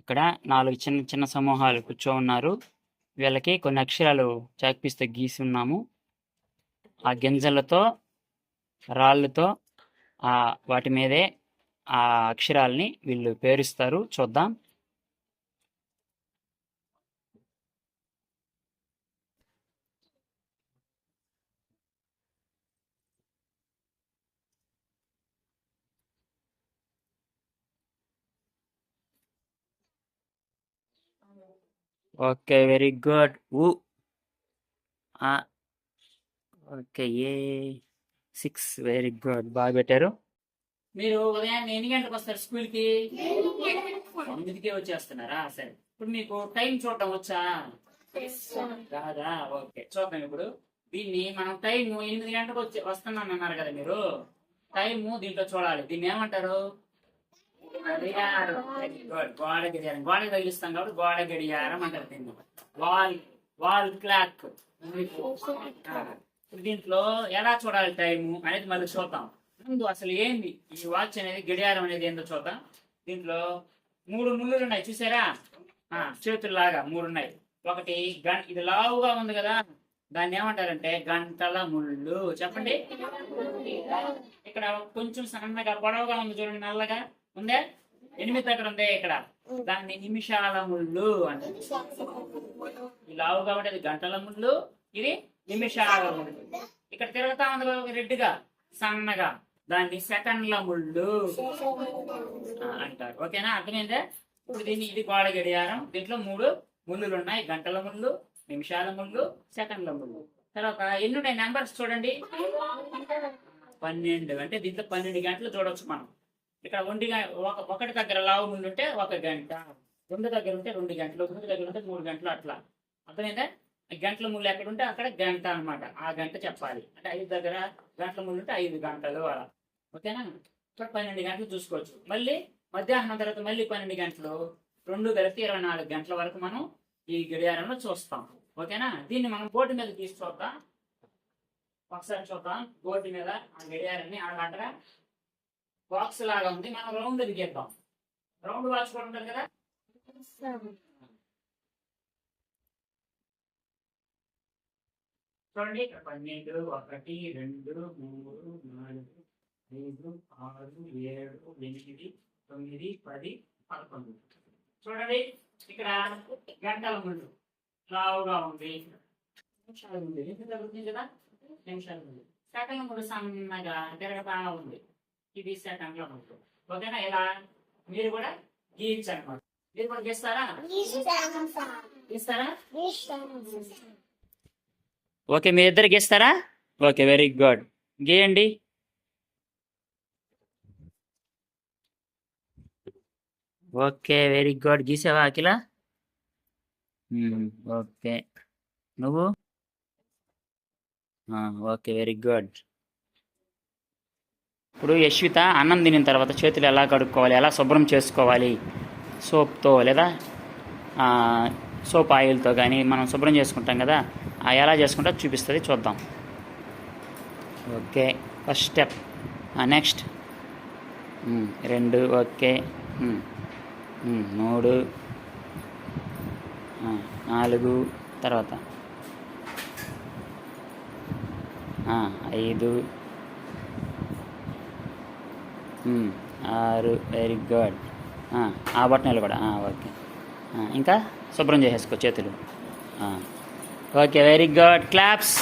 ఇక్కడ 4 చిన్న చిన్న సమూహాలు కూర్చో ఉన్నారు. వీళ్ళకి కొన్ని అక్షరాలు చాక్‌పీస్‌తో గీసి ఉన్నాము. ఆ గింజలతో, రాళ్ళతో వాటి మీదే ఆ అక్షరాల్ని వీళ్ళు పేరుస్తారు. చూద్దాం. Okay, very good. Okay, A6 very good, బాగా పెట్టారు. మీరు ఉదయాన్నే ఎన్ని గంటలకు వస్తారు స్కూల్కి? 9కే వచ్చేస్తున్నారా? సరే, ఇప్పుడు మీకు టైం చూడటం వచ్చా? కాదా? ఓకే, చూద్దాం. ఇప్పుడు దీన్ని మనం టైం 8 గంటలకు వస్తున్నాను అన్నారు కదా మీరు. టైము దీంట్లో చూడాలి. దీన్ని ఏమంటారు? గడియారం. వెరీ గుడ్, గోడ గడియారం. గోడ తగిలిస్తాం కాబట్టి గోడ గడియారం అంటారు దీన్ని. Wall clock. దీంట్లో ఎలా చూడాలి టైము అనేది మళ్ళీ చూద్దాం. ముందు అసలు ఏంది ఈ వాచ్ అనేది, గడియారం అనేది ఏందో చూద్దాం. దీంట్లో 3 ముళ్ళులు ఉన్నాయి, చూసారా? చేతుల్లాగా 3 ఉన్నాయి. ఒకటి ఇది లావుగా ఉంది కదా, దాన్ని ఏమంటారంటే గంటల ముళ్ళు. చెప్పండి. ఇక్కడ కొంచెం సన్నగా పొడవుగా ఉంది చూడండి, నల్లగా ఉందే, 8 దగ్గర ఉంది ఇక్కడ, దాన్ని నిమిషాల ముళ్ళు అంటారు. ఈ లావుగా ఉండేది గంటల ముళ్ళు, ఇది నిమిషాల ముళ్ళు. ఇక్కడ తిరుగుతా ఉంది రెడ్డిగా సన్నగా, దాన్ని సెకండ్ల ముళ్ళు అంటారు. ఓకేనా? అర్థమైందే? ఇప్పుడు ఇది గోడ గడియారం. దీంట్లో 3 ముళ్ళులు ఉన్నాయి, గంటల ముళ్ళు, నిమిషాల ముళ్ళు, సెకండ్ల ముళ్ళు. తర్వాత ఎన్ని ఉన్నాయి నెంబర్స్ చూడండి. 12. అంటే దీంట్లో 12 గంటలు చూడవచ్చు మనం. ఇక్కడ ఒకటి దగ్గర లావు ముళ్ళు ఉంటే 1 గంట, 2 దగ్గర ఉంటే 2 గంటలు, 3 దగ్గర ఉంటే 3 గంటలు, అట్లా. అర్థమైందా? గంటల ముళ్ళు ఎక్కడ ఉంటే అక్కడ గంట అనమాట. ఆ గంట చెప్పాలి. అంటే 5 దగ్గర గంటల ముళ్ళు ఉంటే 5 గంటలు అలా. ఓకేనా? ఇక్కడ 12 గంటలు చూసుకోవచ్చు. మళ్ళీ మధ్యాహ్నం తర్వాత మళ్ళీ 12 గంటలు, 2 కలిపి 24 గంటల వరకు మనం ఈ గడియారంలో చూస్తాం. ఓకేనా? దీన్ని మనం బోర్డు మీద తీసి చూద్దాం. ఒకసారి చూద్దాం బోర్డు మీద ఆ గడియారాన్ని. అలాంటగా బాక్స్ లాగా ఉంది, మనం రౌండ్ దిగేద్దాం. రౌండ్ వాచ్ కూడా ఉంటుంది కదా. చూడండి, ఇక్కడ 12, 1, 2, 3, 4, 5, 6, 7, 8, 9, 10, 11. చూడండి, ఇక్కడ గంటల ముళ్ళు లావుగా ఉంది, నిమిషాల ముళ్ళు ఎంత తగ్గుతుంది కదా, నిమిషాల ముళ్ళు. సెకండ్ల ముళ్ళు సన్నగా తిరగతా ఉంది, ఇది సెకండ్ల ముళ్ళు. ఓకేనా? ఇలా మీరు కూడా గీయించనమాట. మీరు కూడా గీస్తారా? ఓకే, మీ ఇద్దరు గీస్తారా? ఓకే, వెరీ గుడ్, గీయండి. Okay, very good. గీసావా అఖిల? ఓకే, నువ్వు? Okay, very good. ఇప్పుడు యశ్విత అన్నం తినిన తర్వాత చేతులు ఎలా కడుక్కోవాలి, ఎలా శుభ్రం చేసుకోవాలి, సోప్తో లేదా సోప్ ఆయిల్తో కానీ మనం శుభ్రం చేసుకుంటాం కదా, ఎలా చేసుకుంటా చూపిస్తుంది, చూద్దాం. Okay, first step. Next 2, okay, 3, 4, తర్వాత 5, 6, వెరీ గుడ్. ఆ బట్టనలు కూడా ఓకే. ఇంకా శుభ్రం చేసేసుకో చేతులు. Okay, very good, claps.